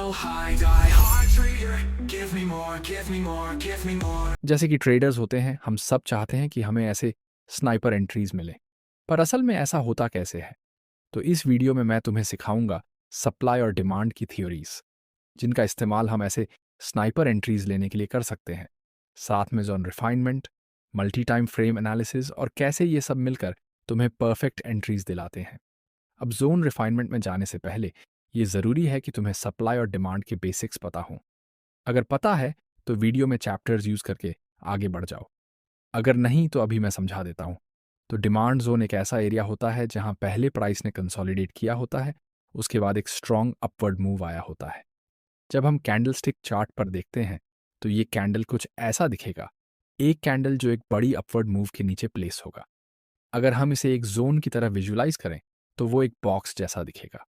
sell high, die hard trader. Give me more, give me more, give me more. जैसे कि traders होते हैं, हम सब चाहते हैं कि हमें ऐसे स्नाइपर एंट्रीज मिले, पर असल में ऐसा होता कैसे है? तो इस वीडियो में मैं तुम्हें सिखाऊंगा सप्लाई और डिमांड की थ्योरीज, जिनका इस्तेमाल हम ऐसे स्नाइपर एंट्रीज लेने के लिए कर सकते हैं। साथ में zone refinement, multi time frame analysis और कैसे ये सब मिलकर तुम्हें परफेक्ट एंट्रीज दिलाते हैं। अब जोन रिफाइनमेंट में जाने से पहले ये ज़रूरी है कि तुम्हें सप्लाई और डिमांड के बेसिक्स पता हों। अगर पता है तो वीडियो में चैप्टर्स यूज़ करके आगे बढ़ जाओ। अगर नहीं तो अभी मैं समझा देता हूँ। तो डिमांड जोन एक ऐसा एरिया होता है जहाँ पहले प्राइस ने कंसोलिडेट किया होता है, उसके बाद एक स्ट्रॉन्ग अपवर्ड मूव आया होता है। जब हम कैंडलस्टिक चार्ट पर देखते हैं तो ये कैंडल कुछ ऐसा दिखेगा, एक कैंडल जो एक बड़ी अपवर्ड मूव के नीचे प्लेस होगा। अगर हम इसे एक जोन की तरह विजुलाइज करें तो वो एक बॉक्स जैसा दिखेगा।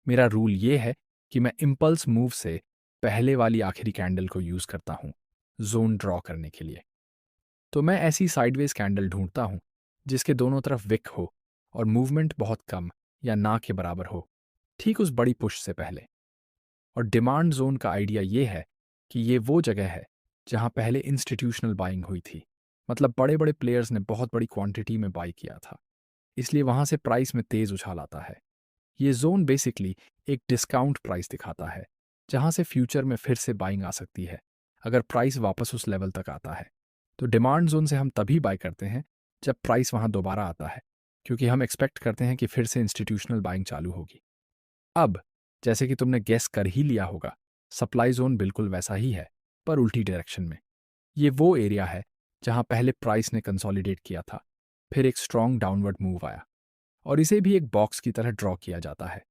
मेरा रूल ये है कि मैं इम्पल्स मूव से पहले वाली आखिरी कैंडल को यूज़ करता हूँ जोन ड्रॉ करने के लिए। तो मैं ऐसी साइडवेज कैंडल ढूंढता हूँ जिसके दोनों तरफ विक हो और मूवमेंट बहुत कम या ना के बराबर हो, ठीक उस बड़ी पुश से पहले। और डिमांड जोन का आइडिया ये है कि ये वो जगह है जहाँ पहले इंस्टीट्यूशनल बाइंग हुई थी, मतलब बड़े बड़े प्लेयर्स ने बहुत बड़ी क्वांटिटी में बाई किया था, इसलिए वहाँ से प्राइस में तेज़ उछाल आता है। ये जोन बेसिकली एक डिस्काउंट प्राइस दिखाता है, जहाँ से फ्यूचर में फिर से बाइंग आ सकती है अगर प्राइस वापस उस लेवल तक आता है। तो डिमांड जोन से हम तभी बाय करते हैं जब प्राइस वहाँ दोबारा आता है, क्योंकि हम एक्सपेक्ट करते हैं कि फिर से इंस्टीट्यूशनल बाइंग चालू होगी। अब जैसे कि तुमने गेस कर ही लिया होगा, सप्लाई जोन बिल्कुल वैसा ही है, पर उल्टी डायरेक्शन में। ये वो एरिया है जहाँ पहले प्राइस ने कंसोलिडेट किया था, फिर एक स्ट्रॉन्ग डाउनवर्ड मूव आया और इसे भी एक बॉक्स की तरह ड्रॉ किया जाता है।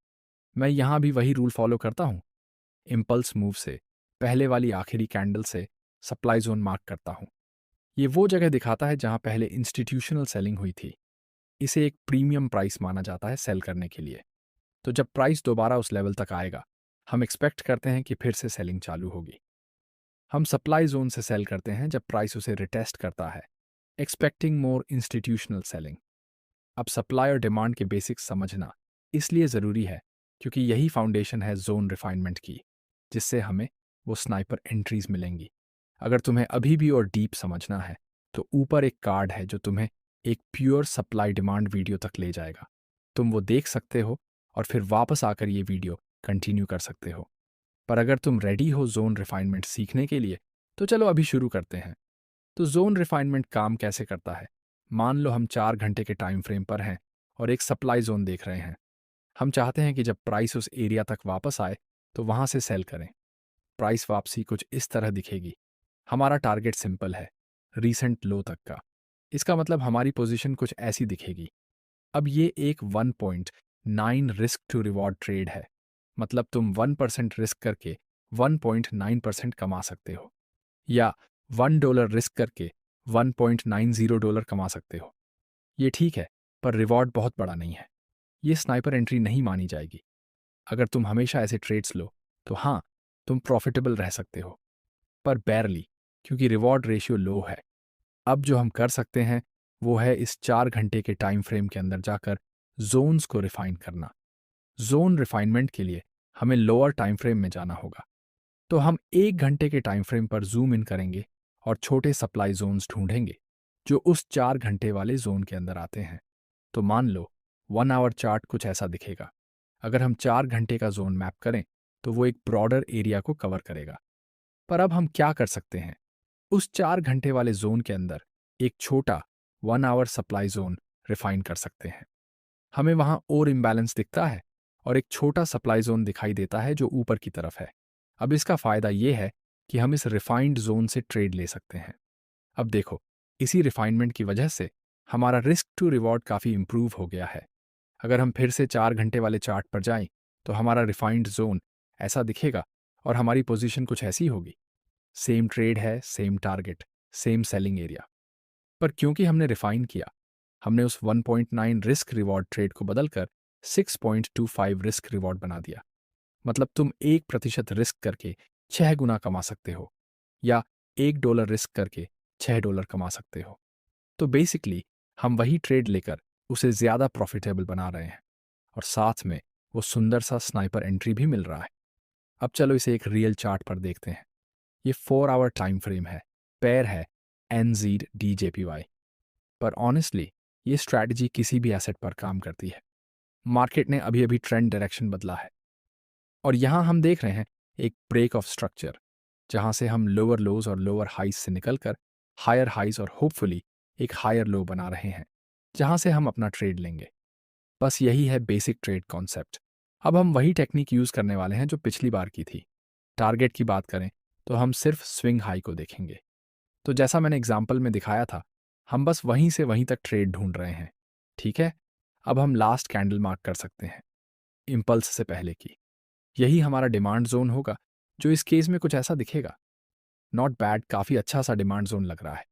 मैं यहाँ भी वही रूल फॉलो करता हूँ। इम्पल्स मूव से पहले वाली आखिरी कैंडल से सप्लाई जोन मार्क करता हूँ। ये वो जगह दिखाता है जहाँ पहले इंस्टीट्यूशनल सेलिंग हुई थी। इसे एक प्रीमियम प्राइस माना जाता है सेल करने के लिए। तो जब प्राइस दोबारा उस लेवल तक आएगा, हम एक्सपेक्ट करते हैं कि फिर से सेलिंग चालू होगी। हम सप्लाई जोन से सेल करते हैं जब प्राइस उसे रिटेस्ट करता है, एक्सपेक्टिंग मोर इंस्टीट्यूशनल सेलिंग। अब सप्लाई और डिमांड के बेसिक्स समझना इसलिए ज़रूरी है क्योंकि यही फाउंडेशन है जोन रिफाइनमेंट की, जिससे हमें वो स्नाइपर एंट्रीज मिलेंगी। अगर तुम्हें अभी भी और डीप समझना है तो ऊपर एक कार्ड है जो तुम्हें एक प्योर सप्लाई डिमांड वीडियो तक ले जाएगा। तुम वो देख सकते हो और फिर वापस आकर ये वीडियो कंटिन्यू कर सकते हो। पर अगर तुम रेडी हो जोन रिफाइनमेंट सीखने के लिए तो चलो अभी शुरू करते हैं। तो जोन रिफाइनमेंट काम कैसे करता है? मान लो हम 4 घंटे के टाइम फ्रेम पर हैं और एक सप्लाई जोन देख रहे हैं। हम चाहते हैं कि जब प्राइस उस एरिया तक वापस आए तो वहां से सेल करें। प्राइस वापसी कुछ इस तरह दिखेगी। हमारा टारगेट सिंपल है, रीसेंट लो तक का। इसका मतलब हमारी पोजीशन कुछ ऐसी दिखेगी। अब ये एक 1.9 रिस्क टू रिवॉर्ड ट्रेड है, मतलब तुम 1% रिस्क करके 1.9% कमा सकते हो, या $1 रिस्क करके $1.90 कमा सकते हो। ये ठीक है, पर रिवॉर्ड बहुत बड़ा नहीं है। ये स्नाइपर एंट्री नहीं मानी जाएगी। अगर तुम हमेशा ऐसे ट्रेड्स लो तो हाँ, तुम प्रॉफिटेबल रह सकते हो, पर बैरली, क्योंकि रिवॉर्ड रेशियो लो है। अब जो हम कर सकते हैं वो है इस 4 घंटे के टाइम फ्रेम के अंदर जाकर जोन्स को रिफाइन करना। जोन रिफाइनमेंट के लिए हमें लोअर टाइम फ्रेम में जाना होगा। तो हम 1 घंटे के टाइम फ्रेम पर जूम इन करेंगे और छोटे सप्लाई जोन्स ढूंढेंगे जो उस 4 घंटे वाले जोन के अंदर आते हैं। तो मान लो 1 आवर चार्ट कुछ ऐसा दिखेगा। अगर हम 4 घंटे का जोन मैप करें तो वो एक ब्रॉडर एरिया को कवर करेगा। पर अब हम क्या कर सकते हैं? उस 4 घंटे वाले जोन के अंदर एक छोटा 1 आवर सप्लाई जोन रिफाइन कर सकते हैं। हमें वहां और इम्बैलेंस दिखता है और एक छोटा सप्लाई जोन दिखाई देता है जो ऊपर की तरफ है। अब इसका फायदा यह है कि हम इस रिफाइंड जोन से ट्रेड ले सकते हैं। अब देखो, इसी रिफाइनमेंट की वजह से हमारा रिस्क टू रिवॉर्ड काफ़ी इंप्रूव हो गया है। अगर हम फिर से 4 घंटे वाले चार्ट पर जाएं तो हमारा रिफाइंड जोन ऐसा दिखेगा और हमारी पोजीशन कुछ ऐसी होगी। सेम ट्रेड है, same target, same selling area, पर क्योंकि हमने रिफाइन किया, हमने उस 1.9 रिस्क रिवॉर्ड ट्रेड को बदलकर 6.25 रिस्क रिवॉर्ड बना दिया। मतलब तुम 1% रिस्क करके 6 गुना कमा सकते हो, या $1 रिस्क करके $6 कमा सकते हो। तो बेसिकली हम वही ट्रेड लेकर उसे ज़्यादा प्रॉफिटेबल बना रहे हैं और साथ में वो सुंदर सा स्नाइपर एंट्री भी मिल रहा है। अब चलो इसे एक रियल चार्ट पर देखते हैं। ये 4 आवर टाइम फ्रेम है, पेयर है NZDJPY। पर ऑनेस्टली ये स्ट्रैटेजी किसी भी एसेट पर काम करती है। मार्केट ने अभी अभी ट्रेंड डायरेक्शन बदला है और यहाँ हम देख रहे हैं एक ब्रेक ऑफ स्ट्रक्चर, जहाँ से हम लोअर लोज और लोअर हाइज से निकलकर हायर हाइज और होपफुली एक हायर लो बना रहे हैं, जहाँ से हम अपना ट्रेड लेंगे। बस यही है बेसिक ट्रेड कॉन्सेप्ट। अब हम वही टेक्निक यूज़ करने वाले हैं जो पिछली बार की थी। टारगेट की बात करें तो हम सिर्फ स्विंग हाई को देखेंगे। तो जैसा मैंने एग्जाम्पल में दिखाया था, हम बस वहीं से वहीं तक ट्रेड ढूंढ रहे हैं। ठीक है, अब हम लास्ट कैंडल मार्क कर सकते हैं, इम्पल्स से पहले की। यही हमारा डिमांड जोन होगा, जो इस केस में कुछ ऐसा दिखेगा। नॉट बैड, काफ़ी अच्छा सा डिमांड जोन लग रहा है।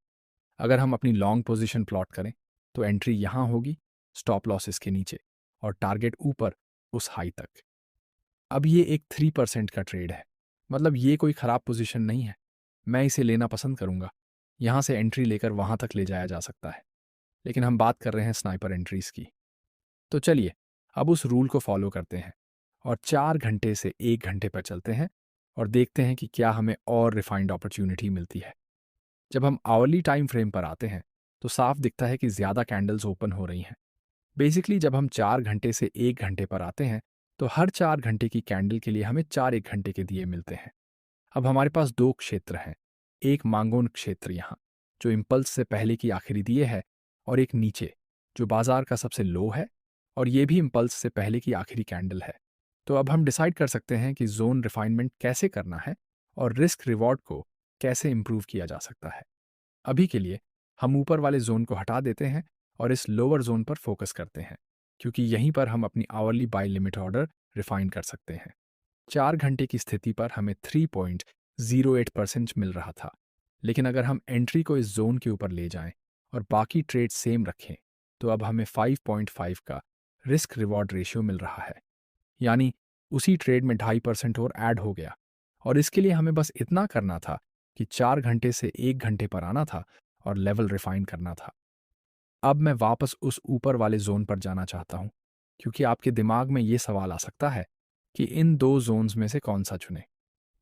अगर हम अपनी लॉन्ग पोजीशन प्लॉट करें तो एंट्री यहाँ होगी, स्टॉप लॉस इसके नीचे और टारगेट ऊपर उस हाई तक। अब ये एक 3% का ट्रेड है, मतलब ये कोई ख़राब पोजीशन नहीं है। मैं इसे लेना पसंद करूँगा। यहाँ से एंट्री लेकर वहाँ तक ले जाया जा सकता है, लेकिन हम बात कर रहे हैं स्नाइपर एंट्रीज की। तो चलिए अब उस रूल को फॉलो करते हैं और 4 घंटे से 1 घंटे पर चलते हैं और देखते हैं कि क्या हमें और रिफाइंड अपॉर्चुनिटी मिलती है। जब हम आवरली टाइम फ्रेम पर आते हैं तो साफ दिखता है कि ज़्यादा कैंडल्स ओपन हो रही हैं। बेसिकली जब हम 4 घंटे से 1 घंटे पर आते हैं तो हर 4 घंटे की कैंडल के लिए हमें 4 1 घंटे के दिए मिलते हैं। अब हमारे पास 2 क्षेत्र हैं, एक मांगोन क्षेत्र यहाँ जो इम्पल्स से पहले की आखिरी दिए है, और एक नीचे जो बाजार का सबसे लो है और ये भी इम्पल्स से पहले की आखिरी कैंडल है। तो अब हम डिसाइड कर सकते हैं कि जोन रिफाइनमेंट कैसे करना है और रिस्क रिवॉर्ड को कैसे इम्प्रूव किया जा सकता है। अभी के लिए हम ऊपर वाले जोन को हटा देते हैं और इस लोअर जोन पर फोकस करते हैं, क्योंकि यहीं पर हम अपनी hourly buy limit order refine कर सकते हैं। 4 घंटे की स्थिति पर हमें 3.08% मिल रहा था, लेकिन अगर हम एंट्री को इस जोन के ऊपर ले जाएं और बाकी ट्रेड सेम रखें तो अब हमें 5.5 का रिस्क रिवॉर्ड रेशियो मिल रहा है। यानी उसी ट्रेड में 2.5% और ऐड हो गया, और इसके लिए हमें बस इतना करना था कि 4 घंटे से 1 घंटे पर आना था और लेवल रिफाइन करना था। अब मैं वापस उस ऊपर वाले जोन पर जाना चाहता हूं, क्योंकि आपके दिमाग में ये सवाल आ सकता है कि इन 2 जोन्स में से कौन सा चुने।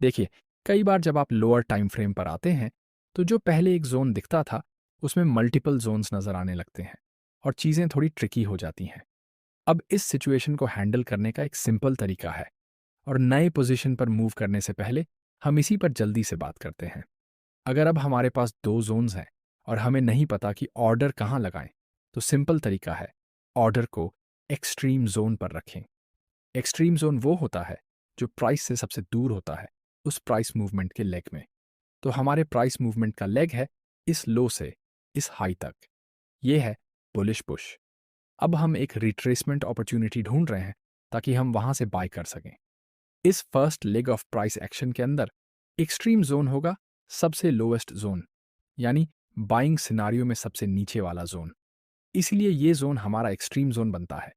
देखिए, कई बार जब आप लोअर टाइम फ्रेम पर आते हैं तो जो पहले एक जोन दिखता था उसमें मल्टीपल जोन्स नजर आने लगते हैं और चीज़ें थोड़ी ट्रिकी हो जाती हैं। अब इस सिचुएशन को हैंडल करने का एक सिंपल तरीका है, और नए पोजीशन पर मूव करने से पहले हम इसी पर जल्दी से बात करते हैं। अगर अब हमारे पास 2 जोन्स हैं और हमें नहीं पता कि ऑर्डर कहाँ लगाएं, तो सिंपल तरीका है ऑर्डर को एक्सट्रीम जोन पर रखें। एक्सट्रीम जोन वो होता है जो प्राइस से सबसे दूर होता है, उस प्राइस मूवमेंट के लेग में। तो हमारे प्राइस मूवमेंट का लेग है इस लो से इस हाई तक, ये है बुलिश पुश। अब हम एक रिट्रेसमेंट अपॉर्चुनिटी ढूंढ रहे हैं ताकि हम वहां से बाय कर सकें। इस first leg of price action के अंदर एक्सट्रीम जोन होगा सबसे लोएस्ट जोन, यानी बाइंग सिनारियो में सबसे नीचे वाला जोन। इसलिए ये जोन हमारा एक्सट्रीम जोन बनता है।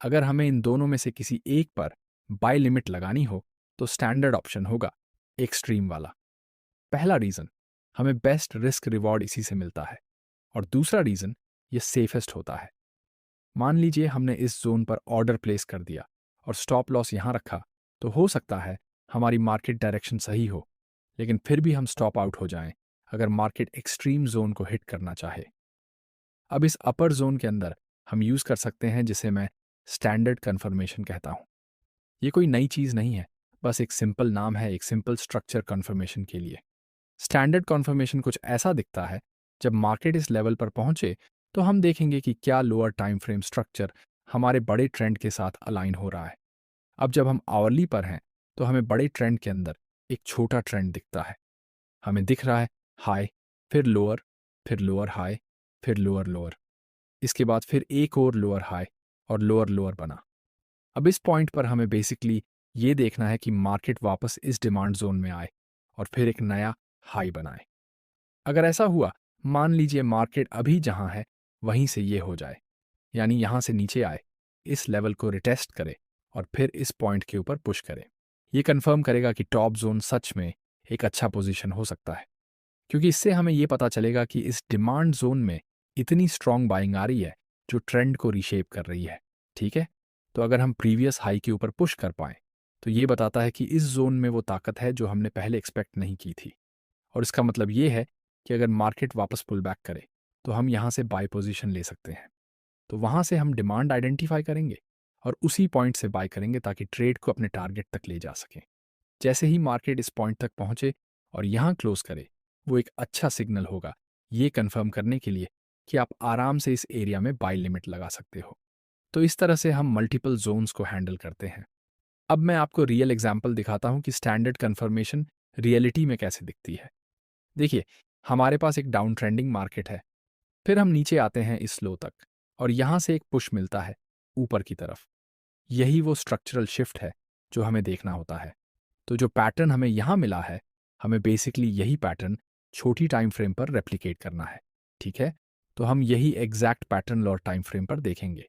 अगर हमें इन दोनों में से किसी एक पर बाय लिमिट लगानी हो तो स्टैंडर्ड ऑप्शन होगा एक्सट्रीम वाला। पहला रीजन, हमें बेस्ट रिस्क रिवॉर्ड इसी से मिलता है, और दूसरा रीजन, ये सेफेस्ट होता है। मान लीजिए हमने इस जोन पर ऑर्डर प्लेस कर दिया और स्टॉप लॉस यहां रखा, तो हो सकता है हमारी मार्केट डायरेक्शन सही हो, लेकिन फिर भी हम स्टॉप आउट हो जाएं अगर मार्केट एक्सट्रीम जोन को हिट करना चाहे। अब इस अपर जोन के अंदर हम यूज कर सकते हैं जिसे मैं स्टैंडर्ड कन्फर्मेशन कहता हूं। ये कोई नई चीज नहीं है, बस एक सिंपल नाम है एक सिंपल स्ट्रक्चर कन्फर्मेशन के लिए। स्टैंडर्ड कन्फर्मेशन कुछ ऐसा दिखता है, जब मार्केट इस लेवल पर पहुंचे तो हम देखेंगे कि क्या लोअर टाइम फ्रेम स्ट्रक्चर हमारे बड़े ट्रेंड के साथ अलाइन हो रहा है। अब जब हम आवरली पर हैं तो हमें बड़े ट्रेंड के अंदर एक छोटा ट्रेंड दिखता है। हमें दिख रहा है हाई, फिर लोअर हाई, फिर लोअर लोअर, इसके बाद फिर एक और लोअर हाई और लोअर लोअर बना। अब इस पॉइंट पर हमें बेसिकली ये देखना है कि मार्केट वापस इस डिमांड जोन में आए और फिर एक नया हाई बनाए। अगर ऐसा हुआ, मान लीजिए मार्केट अभी जहां है वहीं से ये हो जाए, यानी यहां से नीचे आए, इस लेवल को रिटेस्ट करे और फिर इस पॉइंट के ऊपर पुश करे, ये कंफर्म करेगा कि टॉप जोन सच में एक अच्छा पोजीशन हो सकता है, क्योंकि इससे हमें ये पता चलेगा कि इस डिमांड जोन में इतनी स्ट्रॉन्ग बाइंग आ रही है जो ट्रेंड को रीशेप कर रही है। ठीक है, तो अगर हम प्रीवियस हाई के ऊपर पुश कर पाएं तो ये बताता है कि इस जोन में वो ताकत है जो हमने पहले एक्सपेक्ट नहीं की थी। और इसका मतलब ये है कि अगर मार्केट वापस पुल बैक करे तो हम यहाँ से बाय पोजीशन ले सकते हैं। तो वहाँ से हम डिमांड आइडेंटिफाई करेंगे और उसी पॉइंट से बाय करेंगे ताकि ट्रेड को अपने टारगेट तक ले जा सकें। जैसे ही मार्केट इस पॉइंट तक पहुंचे और यहाँ क्लोज करे, वो एक अच्छा सिग्नल होगा ये कंफर्म करने के लिए कि आप आराम से इस एरिया में बाय लिमिट लगा सकते हो। तो इस तरह से हम मल्टीपल जोन्स को हैंडल करते हैं। अब मैं आपको रियल एग्जाम्पल दिखाता हूं कि स्टैंडर्ड कन्फर्मेशन रियलिटी में कैसे दिखती है। देखिए, हमारे पास एक डाउन ट्रेंडिंग मार्केट है, फिर हम नीचे आते हैं इस लो तक और यहां से एक पुश मिलता है ऊपर की तरफ। यही वो स्ट्रक्चरल शिफ्ट है जो हमें देखना होता है। तो जो पैटर्न हमें यहां मिला है, हमें बेसिकली यही पैटर्न छोटी टाइम फ्रेम पर रेप्लिकेट करना है। ठीक है, तो हम यही exact pattern lower time frame पर देखेंगे।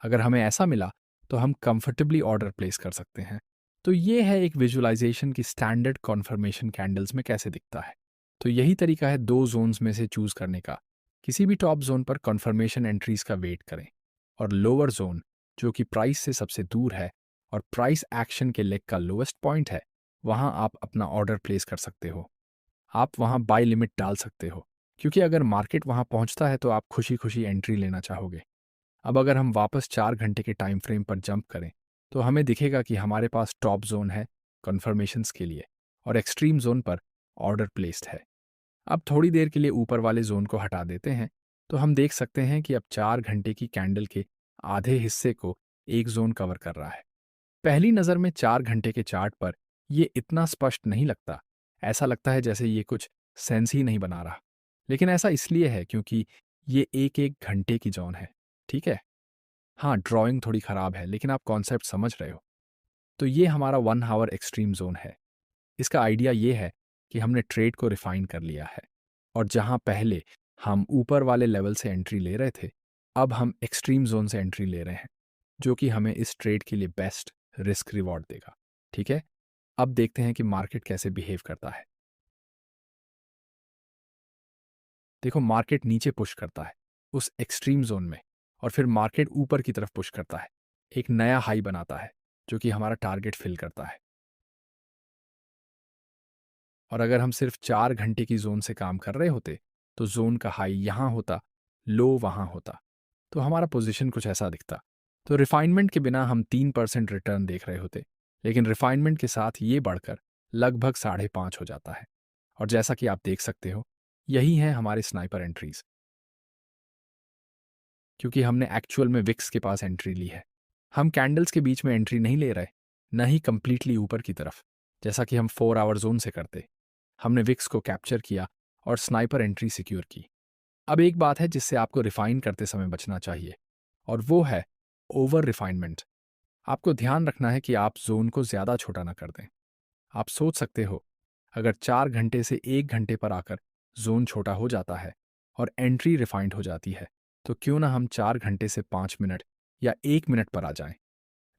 अगर हमें ऐसा मिला तो हम कंफर्टेबली ऑर्डर प्लेस कर सकते हैं। तो ये है एक विजुअलाइजेशन की स्टैंडर्ड कॉन्फर्मेशन कैंडल्स में कैसे दिखता है। तो यही तरीका है दो जोन्स में से चूज करने का। किसी भी टॉप जोन पर कॉन्फर्मेशन एंट्रीज का वेट करें और लोअर जोन जो कि प्राइस से सबसे दूर है और प्राइस एक्शन के लेग का लोएस्ट पॉइंट है, वहां आप अपना ऑर्डर प्लेस कर सकते हो। आप वहां बाय लिमिट डाल सकते हो, क्योंकि अगर मार्केट वहां पहुंचता है तो आप खुशी खुशी एंट्री लेना चाहोगे। अब अगर हम वापस 4 घंटे के टाइम फ्रेम पर जंप करें तो हमें दिखेगा कि हमारे पास टॉप जोन है कन्फर्मेशंस के लिए और एक्सट्रीम जोन पर ऑर्डर प्लेस्ड है। अब थोड़ी देर के लिए ऊपर वाले जोन को हटा देते हैं तो हम देख सकते हैं कि अब 4 घंटे की कैंडल के आधे हिस्से को एक जोन कवर कर रहा है। पहली नज़र में 4 घंटे के चार्ट पर ये इतना स्पष्ट नहीं लगता। ऐसा लगता है जैसे ये कुछ सेंस ही नहीं बना रहा। लेकिन ऐसा इसलिए है क्योंकि ये एक एक घंटे की जोन है। ठीक है, हाँ, ड्राइंग थोड़ी ख़राब है लेकिन आप कॉन्सेप्ट समझ रहे हो। तो ये हमारा 1 आवर एक्सट्रीम जोन है। इसका आइडिया ये है कि हमने ट्रेड को रिफाइन कर लिया है और जहां पहले हम ऊपर वाले लेवल से एंट्री ले रहे थे, अब हम एक्सट्रीम जोन से एंट्री ले रहे हैं, जो कि हमें इस ट्रेड के लिए बेस्ट रिस्क रिवॉर्ड देगा। ठीक है, अब देखते हैं कि मार्केट कैसे बिहेव करता है। देखो, मार्केट नीचे पुश करता है उस एक्सट्रीम जोन में और फिर मार्केट ऊपर की तरफ पुश करता है, एक नया हाई बनाता है जो कि हमारा टारगेट फिल करता है। और अगर हम सिर्फ 4 घंटे की जोन से काम कर रहे होते तो जोन का हाई यहां होता, लो वहां होता, तो हमारा पोजीशन कुछ ऐसा दिखता। तो रिफाइनमेंट के बिना हम 3% रिटर्न देख रहे होते, लेकिन रिफाइनमेंट के साथ ये बढ़कर लगभग 5.5 हो जाता है। और जैसा कि आप देख सकते हो, यही है हमारे स्नाइपर एंट्रीज, क्योंकि हमने एक्चुअल में विक्स के पास एंट्री ली है। हम कैंडल्स के बीच में एंट्री नहीं ले रहे, न ही कंप्लीटली ऊपर की तरफ जैसा कि हम 4 आवर जोन से करते। हमने विक्स को कैप्चर किया और स्नाइपर एंट्री सिक्योर की। अब एक बात है जिससे आपको रिफाइन करते समय बचना चाहिए, और वो है ओवर रिफाइनमेंट। आपको ध्यान रखना है कि आप जोन को ज़्यादा छोटा ना कर दें। आप सोच सकते हो, अगर 4 घंटे से 1 घंटे पर आकर जोन छोटा हो जाता है और एंट्री रिफाइंड हो जाती है, तो क्यों ना हम 4 घंटे से 5 मिनट या 1 मिनट पर आ जाएं,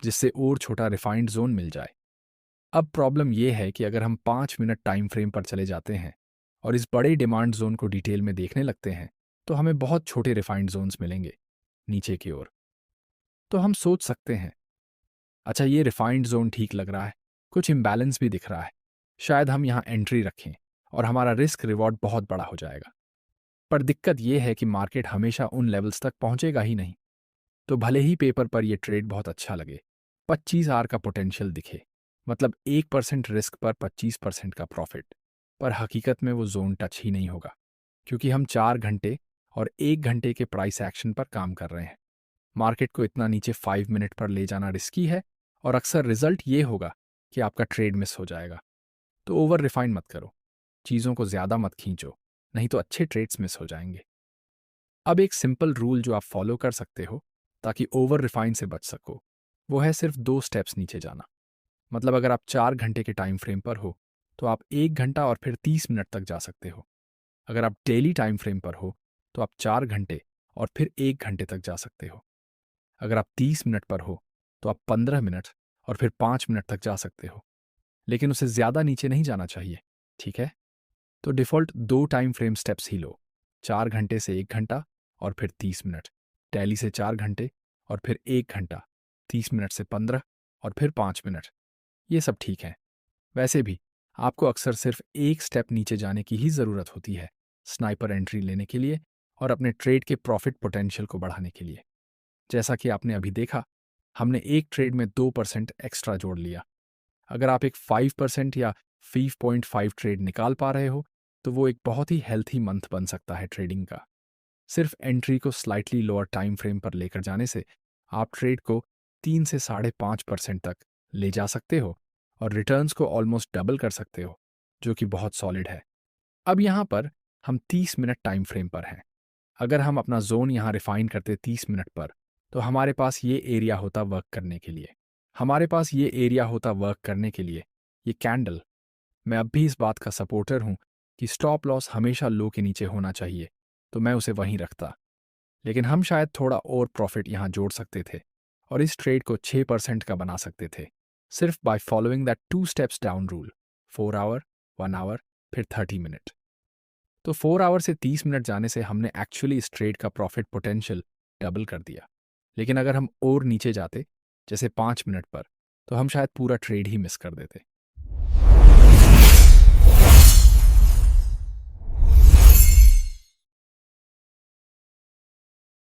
जिससे और छोटा रिफाइंड जोन मिल जाए। अब प्रॉब्लम यह है कि अगर हम 5 मिनट टाइम फ्रेम पर चले जाते हैं और इस बड़े डिमांड जोन को डिटेल में देखने लगते हैं, तो हमें बहुत छोटे रिफाइंड जोन्स मिलेंगे नीचे की ओर। तो हम सोच सकते हैं, अच्छा, ये रिफाइंड जोन ठीक लग रहा है, कुछ इम्बैलेंस भी दिख रहा है, शायद हम यहाँ एंट्री रखें और हमारा रिस्क रिवॉर्ड बहुत बड़ा हो जाएगा। पर दिक्कत यह है कि मार्केट हमेशा उन लेवल्स तक पहुंचेगा ही नहीं। तो भले ही पेपर पर यह ट्रेड बहुत अच्छा लगे, 25 आर का पोटेंशियल दिखे, मतलब 1% रिस्क पर 25% का प्रॉफिट, पर हकीकत में वो जोन टच ही नहीं होगा, क्योंकि हम 4 घंटे और 1 घंटे के प्राइस एक्शन पर काम कर रहे हैं। मार्केट को इतना नीचे 5 मिनट पर ले जाना रिस्की है और अक्सर रिजल्ट ये होगा कि आपका ट्रेड मिस हो जाएगा। तो ओवर रिफाइन मत करो, चीज़ों को ज़्यादा मत खींचो, नहीं तो अच्छे ट्रेड्स मिस हो जाएंगे। अब एक सिंपल रूल जो आप फॉलो कर सकते हो ताकि ओवर रिफाइन से बच सको, वो है सिर्फ 2 स्टेप्स नीचे जाना। मतलब अगर आप 4 घंटे के टाइम फ्रेम पर हो तो आप 1 घंटा और फिर 30 मिनट तक जा सकते हो। अगर आप डेली टाइम फ्रेम पर हो तो आप 4 घंटे और फिर 1 घंटे तक जा सकते हो। अगर आप 30 मिनट पर हो तो आप 15 मिनट और फिर 5 मिनट तक जा सकते हो, लेकिन उसे ज़्यादा नीचे नहीं जाना चाहिए। ठीक है, तो डिफ़ॉल्ट 2 टाइम फ्रेम स्टेप्स ही लो, 4 घंटे से 1 घंटा और फिर 30 मिनट, टैली से 4 घंटे और फिर 1 घंटा, 30 मिनट से 15 और फिर 5 मिनट, ये सब ठीक है। वैसे भी आपको अक्सर सिर्फ एक स्टेप नीचे जाने की ही ज़रूरत होती है स्नाइपर एंट्री लेने के लिए और अपने ट्रेड के प्रॉफिट पोटेंशियल को बढ़ाने के लिए। जैसा कि आपने अभी देखा, हमने एक ट्रेड में 2% एक्स्ट्रा जोड़ लिया। अगर आप एक 5% या 5.5 ट्रेड निकाल पा रहे हो, तो वो एक बहुत ही हेल्थी मंथ बन सकता है ट्रेडिंग का। सिर्फ एंट्री को स्लाइटली लोअर टाइम फ्रेम पर लेकर जाने से आप ट्रेड को 3 से 5.5% तक ले जा सकते हो और रिटर्न्स को ऑलमोस्ट डबल कर सकते हो, जो कि बहुत सॉलिड है। अब यहाँ पर हम 30 मिनट टाइम फ्रेम पर हैं। अगर हम अपना जोन यहाँ रिफाइन करते 30 मिनट पर, तो हमारे पास ये एरिया होता वर्क करने के लिए। ये कैंडल। मैं अब भी इस बात का सपोर्टर हूँ कि स्टॉप लॉस हमेशा लो के नीचे होना चाहिए, तो मैं उसे वहीं रखता। लेकिन हम शायद थोड़ा और प्रॉफिट यहाँ जोड़ सकते थे और इस ट्रेड को 6% का बना सकते थे, सिर्फ by following that 2 steps down rule, 4 hour, 1 hour, फिर 30 मिनट। तो 4 आवर से 30 मिनट जाने से हमने एक्चुअली इस ट्रेड का प्रॉफिट पोटेंशियल डबल कर दिया। लेकिन अगर हम और नीचे जाते, जैसे 5 मिनट पर, तो हम शायद पूरा ट्रेड ही मिस कर देते।